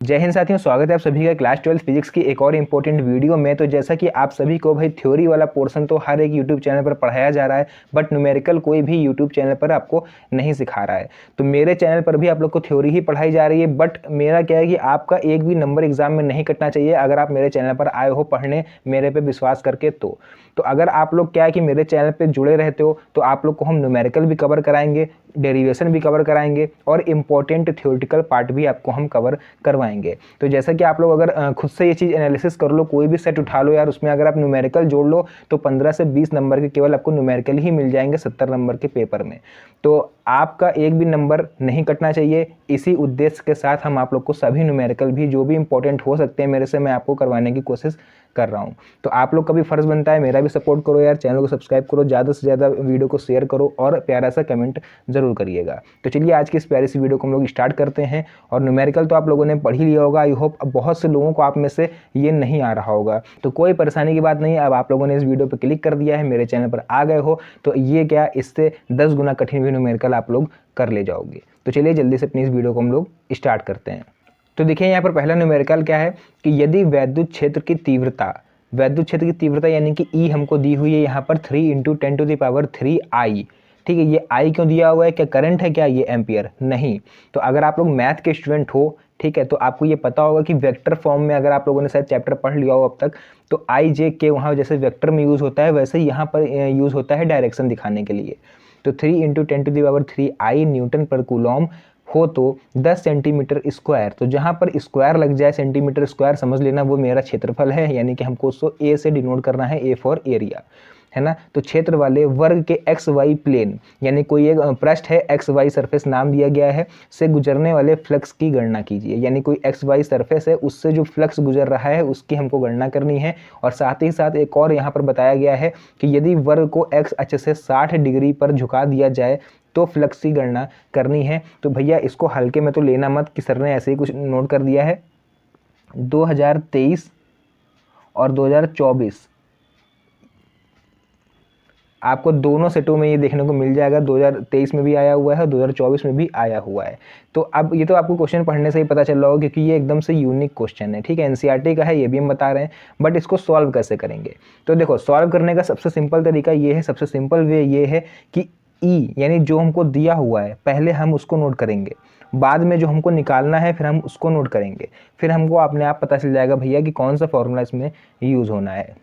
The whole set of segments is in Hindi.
जय हिंद साथियों, स्वागत है आप सभी का क्लास 12 फिजिक्स की एक और इम्पोर्टेंट वीडियो में। तो जैसा कि आप सभी को भाई थ्योरी वाला पोर्शन तो हर एक यूट्यूब चैनल पर पढ़ाया जा रहा है, बट न्यूमेरिकल कोई भी यूट्यूब चैनल पर आपको नहीं सिखा रहा है। तो मेरे चैनल पर भी आप लोग को थ्योरी ही पढ़ाई जा रही है, बट मेरा क्या है कि आपका एक भी नंबर एग्जाम में नहीं कटना चाहिए अगर आप मेरे चैनल पर आए हो पढ़ने मेरे पे विश्वास करके। तो अगर आप लोग क्या है कि मेरे चैनल पे जुड़े रहते हो तो आप लोग को हम न्यूमेरिकल भी कवर कराएंगे, डेरिवेशन भी कवर कराएंगे और इम्पोर्टेंट थ्योरेटिकल पार्ट भी आपको हम कवर करवाएंगे। तो जैसा कि आप लोग अगर खुद से ये चीज़ एनालिसिस कर लो, कोई भी सेट उठा लो यार, उसमें अगर आप न्यूमेरिकल जोड़ लो तो 15 से 20 नंबर के केवल आपको न्यूमेरिकल ही मिल जाएंगे 70 नंबर के पेपर में। तो आपका एक भी नंबर नहीं कटना चाहिए। इसी उद्देश्य के साथ हम आप लोग को सभी न्यूमेरिकल भी जो भी इंपॉर्टेंट हो सकते हैं मेरे से, मैं आपको करवाने की कोशिश कर रहा हूँ। तो आप लोग का भी फर्ज बनता है मेरा भी सपोर्ट करो यार, चैनल को सब्सक्राइब करो, ज़्यादा से ज़्यादा वीडियो को शेयर करो और प्यारा सा कमेंट जरूर करिएगा। तो चलिए आज की इस प्यारी सी वीडियो को हम लोग स्टार्ट करते हैं। और न्यूमेरिकल तो आप लोगों ने पढ़ ही लिया होगा, आई होप। अब बहुत से लोगों को आप में से ये नहीं आ रहा होगा, तो कोई परेशानी की बात नहीं। अब आप लोगों ने इस वीडियो पर क्लिक कर दिया है, मेरे चैनल पर आ गए हो, तो ये क्या, इससे 10 गुना कठिन भी न्यूमेरिकल आप लोग कर ले जाओगे। तो चलिए जल्दी से अपनी इस वीडियो को हम लोग स्टार्ट करते हैं। तो देखिए यहाँ पर पहला न्यूमेरिकल क्या है कि यदि वैद्युत क्षेत्र की तीव्रता यानी कि E हमको दी हुई है यहाँ पर 3 × 10⁻³ I। ठीक है, ये I क्यों दिया हुआ है? क्या करंट है क्या? ये एम्पियर नहीं। तो अगर आप लोग मैथ के स्टूडेंट हो, ठीक है, तो आपको ये पता होगा कि वेक्टर फॉर्म में अगर आप लोगों ने शायद चैप्टर पढ़ लिया हो अब तक, तो I J K वहाँ जैसे वेक्टर में यूज़ होता है वैसे ही यहाँ पर यूज़ होता है डायरेक्शन दिखाने के लिए। तो 3 × 10⁻³ I न्यूटन पर कूलॉम हो तो 10 सेंटीमीटर स्क्वायर। तो जहाँ पर स्क्वायर लग जाए, सेंटीमीटर स्क्वायर समझ लेना वो मेरा क्षेत्रफल है, यानी कि हमको उसको ए से डिनोट करना है, ए फॉर एरिया, है ना। तो क्षेत्र वाले वर्ग के एक्स वाई प्लेन, यानी कोई एक पृष्ठ है, एक्स वाई सरफेस नाम दिया गया है, से गुजरने वाले फ्लक्स की गणना कीजिए। यानी कोई एक्स वाई सरफेस है, उससे जो फ्लक्स गुजर रहा है उसकी हमको गणना करनी है। और साथ ही साथ एक और यहाँ पर बताया गया है कि यदि वर्ग को एक्स अक्ष से 60 डिग्री पर झुका दिया जाए तो फ्लक्स की गणना करनी है। तो भैया इसको हल्के में तो लेना मत कि सर ने ऐसे ही कुछ नोट कर दिया है। 2023 और 2024 आपको दोनों सेटों में ये देखने को मिल जाएगा। 2023 में भी आया हुआ है और 2024 में भी आया हुआ है। तो अब ये तो आपको क्वेश्चन पढ़ने से ही पता चल रहा होगा, क्योंकि ये एकदम से यूनिक क्वेश्चन है। ठीक है, एनसीईआरटी का है, ये भी हम बता रहे हैं, बट इसको सॉल्व कैसे करेंगे? तो देखो, सॉल्व करने का सबसे सिंपल तरीका ये है, सबसे सिंपल वे ये है कि ई यानी जो हमको दिया हुआ है पहले हम उसको नोट करेंगे, बाद में जो हमको निकालना है फिर हम उसको नोट करेंगे, फिर हमको अपने आप पता चल जाएगा भैया कि कौन सा फॉर्मूला इसमें यूज़ होना है।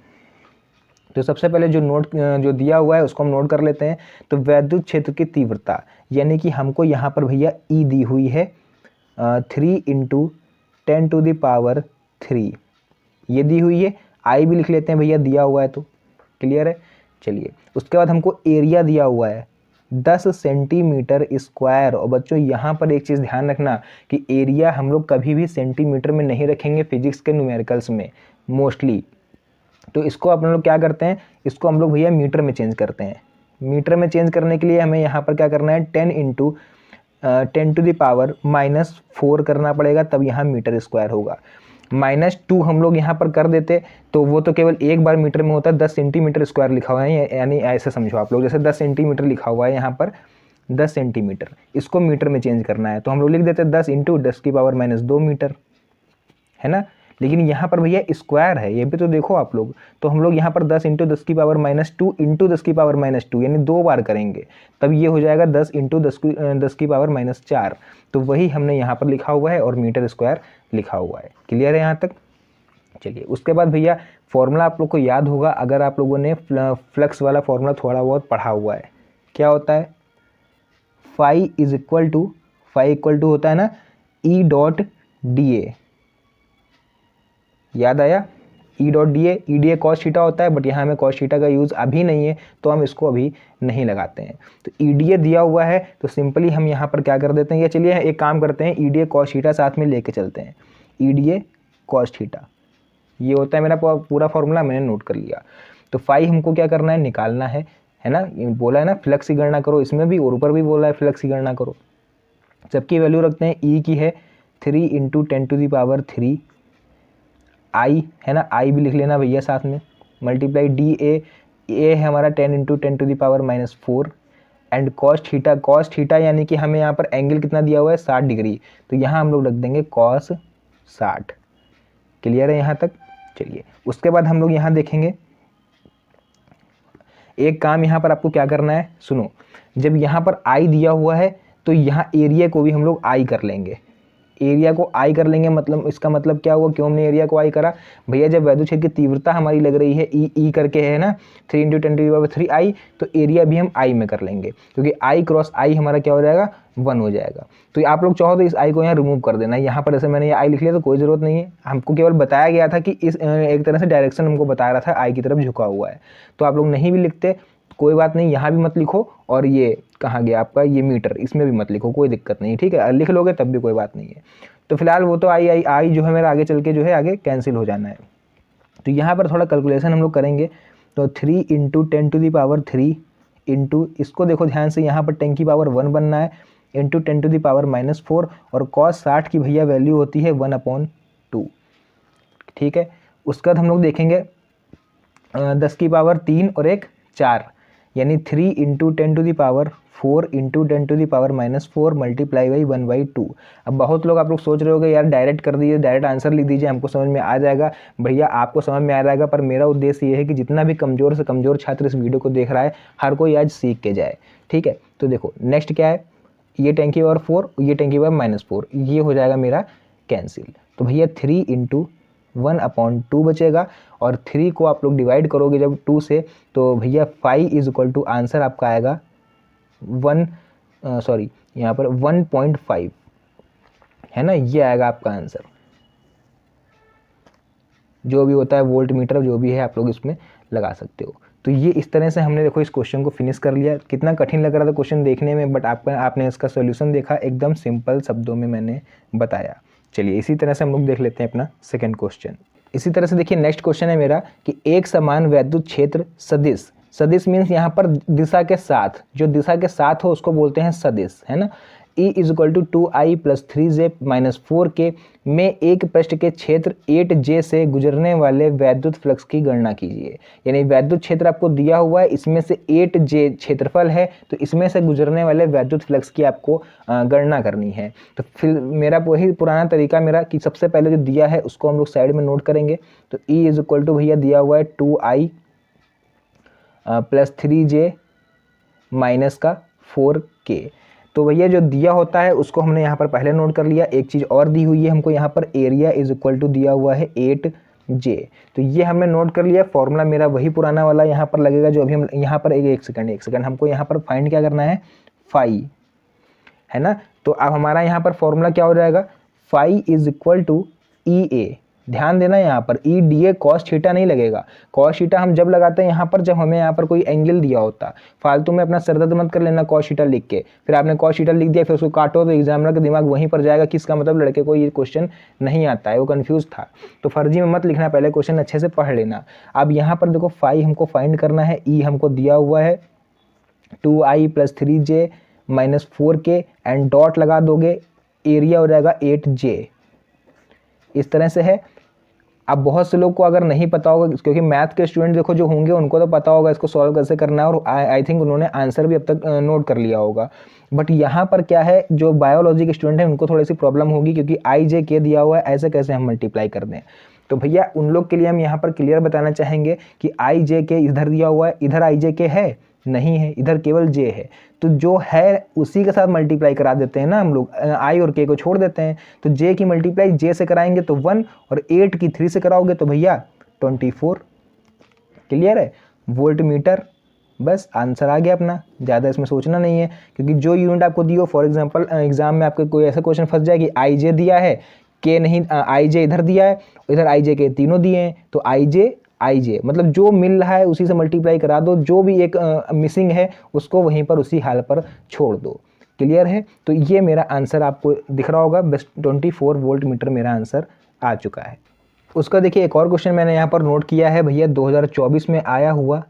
तो सबसे पहले जो दिया हुआ है उसको हम नोट कर लेते हैं। तो वैद्युत क्षेत्र की तीव्रता यानी कि हमको यहाँ पर भैया ई दी हुई है 3 × 10⁻³ ये दी हुई है। आई भी लिख लेते हैं भैया, दिया हुआ है तो क्लियर है। चलिए, उसके बाद हमको एरिया दिया हुआ है 10 सेंटीमीटर स्क्वायर। और बच्चों यहाँ पर एक चीज़ ध्यान रखना कि एरिया हम लोग कभी भी सेंटीमीटर में नहीं रखेंगे फिजिक्स के न्यूमेरिकल्स में मोस्टली। तो इसको अपन लोग क्या करते हैं, इसको हम लोग भैया मीटर में चेंज करते हैं। मीटर में चेंज करने के लिए हमें यहाँ पर क्या करना है, 10 × 10⁻⁻4 करना पड़ेगा, तब यहाँ मीटर स्क्वायर होगा। -2 हम लोग यहाँ पर कर देते तो वो तो केवल एक बार मीटर में होता है। 10 सेंटीमीटर स्क्वायर लिखा हुआ है, यानी ऐसे समझो आप लोग, जैसे 10 सेंटीमीटर लिखा हुआ है यहाँ पर, 10 सेंटीमीटर, इसको मीटर में चेंज करना है तो हम लोग लिख देते हैं 10 × 10⁻⁻2 मीटर, है ना। लेकिन यहाँ पर भैया स्क्वायर है, ये भी तो देखो आप लोग। तो हम लोग यहाँ पर 10 × 10⁻2 × 10⁻2 यानी 2 बार करेंगे, तब ये हो जाएगा 10 × 10⁻4। तो वही हमने यहाँ पर लिखा हुआ है और मीटर स्क्वायर लिखा हुआ है। क्लियर है यहाँ तक? चलिए, उसके बाद भैया फॉर्मूला आप लोग को याद होगा, अगर आप लोगों ने फ्लक्स वाला फॉर्मूला थोड़ा बहुत पढ़ा हुआ है। क्या होता है? फाई इक्वल टू होता है ना E.dA, याद आया? E.dA कॉस थीटा होता है, बट यहाँ हमें कॉस थीटा का यूज़ अभी नहीं है तो हम इसको अभी नहीं लगाते हैं। तो EDA दिया हुआ है तो सिंपली हम यहाँ पर क्या कर देते हैं, या चलिए एक काम करते हैं, EDA कॉस थीटा साथ में लेके चलते हैं। EDA कॉस थीटा ये होता है मेरा पूरा फॉर्मूला, मैंने नोट कर लिया। तो फाई हमको क्या करना है, निकालना है ना। बोला है ना फ्लक्स की गणना करो, इसमें भी और ऊपर भी बोला है फ्लक्स की गणना करो। सबकी वैल्यू रखते हैं, ई की है 3 × 10⁻³ आई, है ना, आई भी लिख लेना भैया साथ में, मल्टीप्लाई ए है हमारा 10 × 10⁻⁻4 एंड कॉस थीटा यानी कि हमें यहाँ पर एंगल कितना दिया हुआ है, 60 डिग्री। तो यहाँ हम लोग रख देंगे कॉस 60। क्लियर है यहाँ तक? चलिए उसके बाद हम लोग यहाँ देखेंगे एक काम यहाँ पर आपको क्या करना है, सुनो। जब यहाँ पर आई दिया हुआ है तो यहाँ एरिया को भी हम लोग आई कर लेंगे। एरिया को आई कर लेंगे मतलब इसका मतलब क्या हुआ, क्यों हमने एरिया को आई करा? भैया जब वैद्युत क्षेत्र की तीव्रता हमारी लग रही है ई करके है ना 3 × 10⁻³ आई, तो एरिया भी हम आई में कर लेंगे क्योंकि आई क्रॉस आई हमारा क्या हो जाएगा, 1 हो जाएगा। तो आप लोग चाहो तो इस आई को यहाँ रिमूव कर देना। यहाँ पर जैसे मैंने ये आई लिख लिया तो कोई ज़रूरत नहीं है, हमको केवल बताया गया था कि इस एक तरह से डायरेक्शन हमको बता रहा था आई की तरफ झुका हुआ है। तो आप लोग नहीं भी लिखते कोई बात नहीं, यहाँ भी मत लिखो और ये कहाँ गया आपका ये मीटर, इसमें भी मत लिखो, कोई दिक्कत नहीं, ठीक है। लिख लोगे तब भी कोई बात नहीं है। तो फिलहाल वो तो आई जो है मेरा आगे चल के जो है आगे कैंसिल हो जाना है। तो यहाँ पर थोड़ा कैलकुलेशन हम लोग करेंगे। तो 3 × 10⁻³ इंटू इसको देखो ध्यान से, यहाँ पर 10⁻1 बनना है इंटू 10⁻⁻4 और cos 60 की भैया वैल्यू होती है 1/2, ठीक है। उसके बाद हम लोग देखेंगे 10⁻³ और एक 4 यानी 3 × 10⁻4 इंटू 10⁻⁻4 मल्टीप्लाई बाई 1/2। अब बहुत लोग आप लोग सोच रहे होगे यार डायरेक्ट कर दीजिए, डायरेक्ट आंसर लिख दीजिए, हमको समझ में आ जाएगा। भैया आपको समझ में आ जाएगा, पर मेरा उद्देश्य ये है कि जितना भी कमज़ोर से कमज़ोर छात्र इस वीडियो को देख रहा है हर कोई आज सीख के जाए, ठीक है। तो देखो नेक्स्ट क्या है, ये 10⁻4 ये 10⁻⁻4 ये हो जाएगा मेरा कैंसिल। तो भैया 3 × 1/2 बचेगा और 3 को आप लोग डिवाइड करोगे जब 2 से तो भैया 5 = आंसर आपका आएगा 1.5 है ना, ये आएगा आपका आंसर। जो भी होता है वोल्ट मीटर जो भी है आप लोग इसमें लगा सकते हो। तो ये इस तरह से हमने देखो इस क्वेश्चन को फिनिश कर लिया। कितना कठिन लग रहा था क्वेश्चन देखने में, बट आपने इसका सॉल्यूशन देखा, एकदम सिंपल शब्दों में मैंने बताया। चलिए इसी तरह से हम लोग देख लेते हैं अपना सेकंड क्वेश्चन। इसी तरह से देखिए नेक्स्ट क्वेश्चन है मेरा कि एक समान वैद्युत क्षेत्र सदिश, सदिश मीन्स यहाँ पर दिशा के साथ, जो दिशा के साथ हो उसको बोलते हैं सदिश, है ना। E = 2I + 3J - 4K में एक पृष्ठ के क्षेत्र 8J से गुजरने वाले वैद्युत फ्लक्स की गणना कीजिए। यानी वैद्युत क्षेत्र आपको दिया हुआ है, इसमें से 8J क्षेत्रफल है, तो इसमें से गुजरने वाले वैद्युत फ्लक्स की आपको गणना करनी है। तो फिर मेरा वही पुराना तरीका मेरा कि सबसे पहले जो दिया है उसको हम लोग साइड में नोट करेंगे। तो E = भैया दिया हुआ है 2I + 3J - 4K। तो भैया जो दिया होता है उसको हमने यहाँ पर पहले नोट कर लिया। एक चीज़ और दी हुई है हमको यहाँ पर, एरिया = दिया हुआ है 8J, तो ये हमने नोट कर लिया। फॉर्मूला मेरा वही पुराना वाला यहाँ पर लगेगा जो अभी हम यहाँ पर एक सेकंड हमको यहाँ पर फाइंड क्या करना है, फाई, है ना। तो अब हमारा यहाँ पर फॉर्मूला क्या हो जाएगा, फाई = EA। ध्यान देना यहाँ पर EDA cos थीटा नहीं लगेगा। cos थीटा हम जब लगाते हैं यहाँ पर जब हमें यहाँ पर कोई एंगल दिया होता। फालतू में अपना सरदर्द मत कर लेना cos थीटा लिख के, फिर आपने cos थीटा लिख दिया फिर उसको काटो तो एग्जामिनर का दिमाग वहीं पर जाएगा कि इसका मतलब लड़के को ये क्वेश्चन नहीं आता है, वो कंफ्यूज था। तो फर्जी में मत लिखना, पहले क्वेश्चन अच्छे से पढ़ लेना। अब यहाँ पर देखो फाई हमको फाइंड करना है, E हमको दिया हुआ है 2I + 3J - 4K and dot लगा दोगे, एरिया हो जाएगा 8J। इस तरह से है। अब बहुत से लोग को अगर नहीं पता होगा, क्योंकि मैथ के स्टूडेंट देखो जो होंगे उनको तो पता होगा इसको सॉल्व कैसे करना है, और आई थिंक उन्होंने आंसर भी अब तक नोट कर लिया होगा। बट यहाँ पर क्या है, जो बायोलॉजी के स्टूडेंट हैं उनको थोड़ी सी प्रॉब्लम होगी, क्योंकि IJ दिया हुआ है, ऐसे कैसे हम मल्टीप्लाई कर दें। तो भैया उन लोग के लिए हम यहाँ पर क्लियर बताना चाहेंगे कि IJ इधर दिया हुआ है, इधर IJ है नहीं है, इधर केवल J है। तो जो है उसी के साथ मल्टीप्लाई करा देते हैं ना हम लोग, I और K को छोड़ देते हैं। तो J की मल्टीप्लाई J से कराएंगे तो 1 और 8 की 3 से कराओगे तो भैया 24। क्लियर है, वोल्ट मीटर। बस आंसर आ गया अपना, ज़्यादा इसमें सोचना नहीं है। क्योंकि जो यूनिट आपको दी हो, फॉर एग्जांपल एग्जाम में आपके कोई ऐसा क्वेश्चन फंस जाए कि IJ दिया है, K नहीं, IJ इधर दिया है, इधर IJ तीनों दिए हैं, तो IJ मतलब जो मिल रहा है उसी से मल्टीप्लाई करा दो, जो भी एक मिसिंग है उसको वहीं पर उसी हाल पर छोड़ दो। क्लियर है। तो ये मेरा आंसर आपको दिख रहा होगा, बस 24 वोल्ट मीटर मेरा आंसर आ चुका है। उसका देखिए एक और क्वेश्चन मैंने यहाँ पर नोट किया है भैया, 2024 में आया हुआ।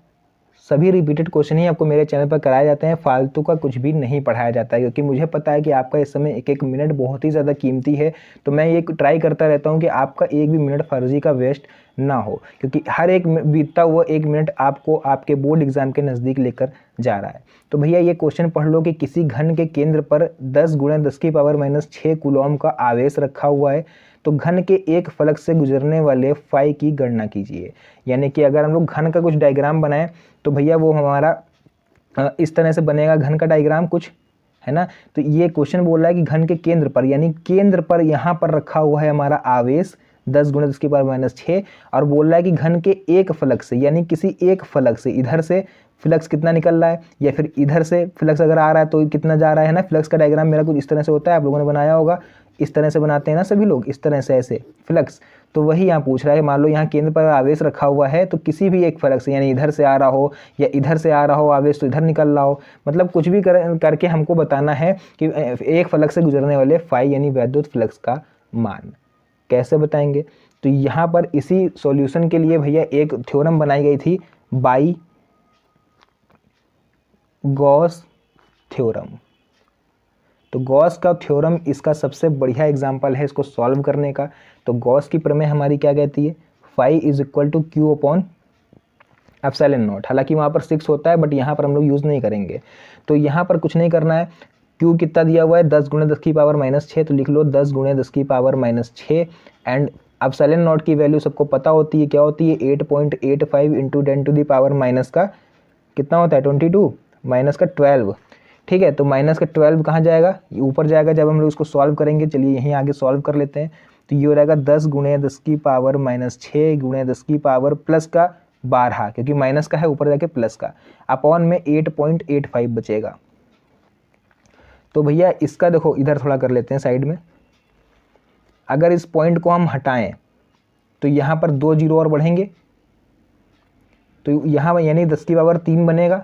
सभी रिपीटेड क्वेश्चन ही आपको मेरे चैनल पर कराए जाते हैं, फालतू का कुछ भी नहीं पढ़ाया जाता है, क्योंकि मुझे पता है कि आपका इस समय एक एक मिनट बहुत ही ज़्यादा कीमती है। तो मैं ये ट्राई करता रहता हूँ कि आपका एक भी मिनट फर्जी का वेस्ट ना हो, क्योंकि हर एक बीतता हुआ एक मिनट आपको आपके बोर्ड एग्जाम के नज़दीक लेकर जा रहा है। तो भैया ये क्वेश्चन पढ़ लो कि किसी घन के केंद्र पर 10 × 10⁻⁶ कूलॉम का आवेश रखा हुआ है। तो घन के एक फलक से गुजरने वाले फाई की गणना कीजिए। यानी कि अगर हम लोग घन का कुछ डायग्राम बनाएं तो भैया वो हमारा इस तरह से बनेगा घन का डायग्राम कुछ, है ना। तो ये क्वेश्चन बोल रहा है कि घन के केंद्र पर, यानी केंद्र पर यहाँ पर रखा हुआ है हमारा आवेश 10 × 10⁻⁻6 और बोल रहा है कि घन के एक फलक से, यानी किसी एक फलक से, इधर से फ्लक्स कितना निकल रहा है या फिर इधर से फ्लक्स अगर आ रहा है तो कितना जा रहा है ना। फ्लक्स का डायग्राम मेरा कुछ इस तरह से होता है, आप लोगों ने बनाया होगा, इस तरह से बनाते हैं ना सभी लोग, इस तरह से ऐसे फ्लक्स। तो वही यहाँ पूछ रहा है, मान लो यहाँ केंद्र पर आवेश रखा हुआ है तो किसी भी एक फलक से, यानी इधर से आ रहा हो या इधर से आ रहा हो आवेश तो इधर निकल रहा हो, मतलब कुछ भी करके हमको बताना है कि एक फलक से गुजरने वाले फाई यानी वैद्युत फ्लक्स का मान। कैसे बताएंगे? तो यहाँ पर इसी सॉल्यूशन के लिए भैया एक थ्योरम बनाई गई थी, बाई गॉस थ्योरम। तो गॉस का थ्योरम इसका सबसे बढ़िया एग्जाम्पल है इसको सॉल्व करने का। तो गॉस की प्रमेय हमारी क्या कहती है, phi is equal to Q upon epsilon naught. हालांकि वहाँ पर 6 होता है बट यहाँ पर हम लोग यूज़ नहीं करेंगे। तो यहाँ पर कुछ नहीं करना है, क्यू कितना दिया हुआ है 10 × 10⁻⁻6, तो लिख लो 10 × 10⁻⁻6 एंड एप्सिलॉन नॉट की वैल्यू सबको पता होती है, क्या होती है 8.85 × 10⁻⁻ का कितना होता है 22 माइनस का 12। ठीक है, तो माइनस का 12 कहाँ जाएगा, ऊपर जाएगा जब हम लोग इसको सॉल्व करेंगे। चलिए यहीं आगे सॉल्व कर लेते हैं। तो ये हो जाएगा 10 × 10⁻⁻6 × 10 प्लस का 12, क्योंकि माइनस का है ऊपर जाके प्लस का, अपॉन में 8.85 बचेगा। तो भैया इसका देखो इधर थोड़ा कर लेते हैं साइड में। अगर इस पॉइंट को हम हटाएं तो यहाँ पर 2 जीरो और बढ़ेंगे, तो यहाँ यानी 10⁻³ बनेगा,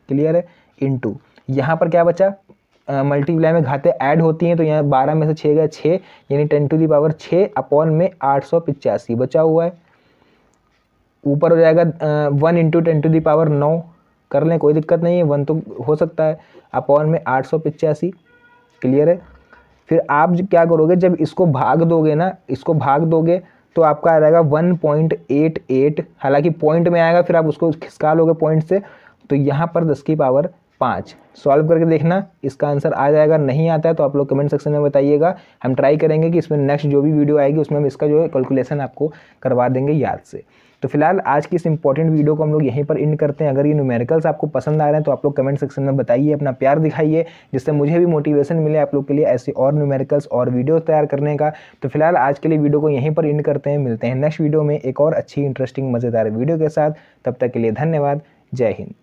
क्लियर है। इनटू यहाँ पर क्या बचा, मल्टीप्लाई में घाते ऐड होती हैं तो यहाँ 12 में से 6 गए 6, यानी 10⁻6 अपॉन में 885 बचा हुआ है। ऊपर हो जाएगा 1 × 10⁻9 कर लें, कोई दिक्कत नहीं है, 1 तो हो सकता है, अपॉन में 885, क्लियर है। फिर आप क्या करोगे, जब इसको भाग दोगे ना, इसको भाग दोगे तो आपका आ जाएगा 1.88, हालांकि पॉइंट में आएगा फिर आप उसको खिसका लोगे पॉइंट से, तो यहाँ पर 10⁵ सॉल्व करके देखना इसका आंसर आ जाएगा। नहीं आता है तो आप लोग कमेंट सेक्शन में बताइएगा, हम ट्राई करेंगे कि इसमें नेक्स्ट जो भी वीडियो आएगी उसमें हम इसका जो है कैलकुलेशन आपको करवा देंगे याद से। तो फिलहाल आज की इस इंपॉर्टेंट वीडियो को हम लोग यहीं पर एंड करते हैं। अगर ये न्यूमेरिकल्स आपको पसंद आ रहे हैं तो आप लोग कमेंट सेक्शन में बताइए, अपना प्यार दिखाइए, जिससे मुझे भी मोटिवेशन मिले आप लोग के लिए ऐसे और न्यूमेरिकल्स और वीडियो तैयार करने का। तो फिलहाल आज के लिए वीडियो को यहीं पर एंड करते हैं, मिलते हैं नेक्स्ट वीडियो में एक और अच्छी इंटरेस्टिंग मज़ेदार वीडियो के साथ। तब तक के लिए धन्यवाद, जय हिंद।